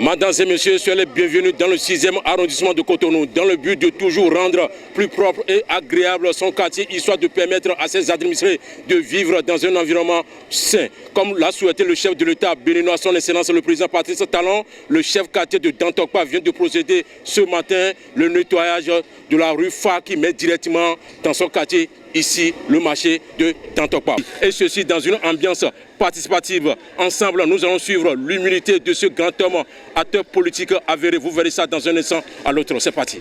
Mesdames et messieurs, soyez les bienvenus dans le 6e arrondissement de Cotonou, dans le but de toujours rendre plus propre et agréable son quartier, histoire de permettre à ses administrés de vivre dans un environnement sain. Comme l'a souhaité le chef de l'État béninois, son Excellence le président Patrice Talon, le chef quartier de Dantokpa vient de procéder ce matin le nettoyage de la rue Fa qui met directement dans son quartier, ici, le marché de Dantokpa. Et ceci dans une ambiance participative. Ensemble, nous allons suivre l'humilité de ce grand homme, acteur politique avéré. Vous verrez ça dans un instant à l'autre. C'est parti.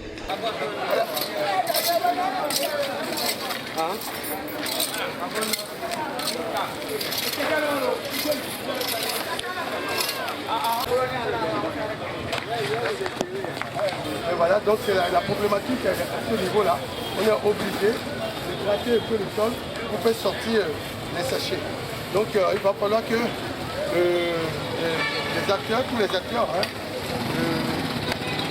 Et voilà, donc c'est la problématique à ce niveau-là. On est obligé de gratter un peu le sol pour faire sortir les sachets. Donc il va falloir que les acteurs, tous les acteurs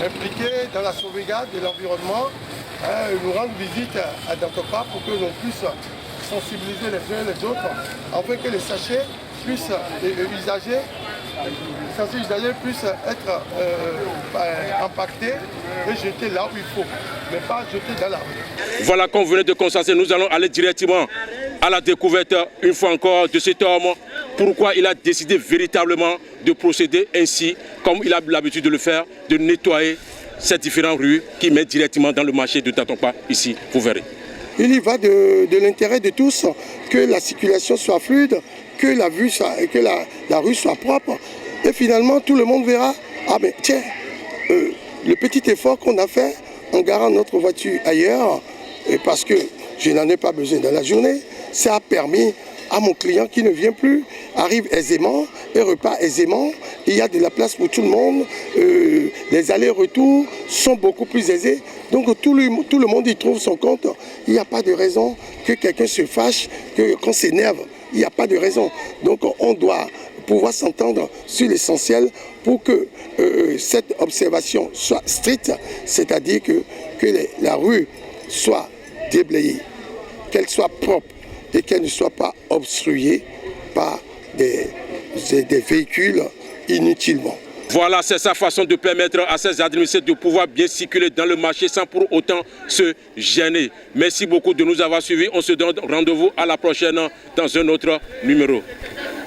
impliqués dans la sauvegarde de l'environnement nous rendent visite à Dantokpa pour que l'on puisse sensibiliser les uns et les autres afin que les sachets puissent, les usagers puissent être impactés et jetés là où il faut, mais pas jetés dans la rue. Voilà, comme vous venez de constater, nous allons aller directement à la découverte, une fois encore, de cet homme. Pourquoi il a décidé véritablement de procéder ainsi, comme il a l'habitude de le faire, de nettoyer ces différentes rues qui mettent directement dans le marché de Dantokpa, ici, vous verrez. Il y va de l'intérêt de tous, que la circulation soit fluide, que la rue soit propre. Et finalement, tout le monde verra, ah mais tiens, le petit effort qu'on a fait en garant notre voiture ailleurs, et parce que je n'en ai pas besoin dans la journée, ça a permis à mon client qui ne vient plus, arrive aisément et repart aisément. Il y a de la place pour tout le monde, les allers-retours sont beaucoup plus aisés. Donc tout le monde y trouve son compte. Il n'y a pas de raison que quelqu'un se fâche, qu'on s'énerve. Il n'y a pas de raison. Donc on doit pouvoir s'entendre sur l'essentiel pour que cette observation soit stricte, c'est-à-dire que la rue soit déblayée, qu'elle soit propre et qu'elle ne soit pas obstruée par des véhicules inutilement. Voilà, c'est sa façon de permettre à ses administrés de pouvoir bien circuler dans le marché sans pour autant se gêner. Merci beaucoup de nous avoir suivis. On se donne rendez-vous à la prochaine dans un autre numéro.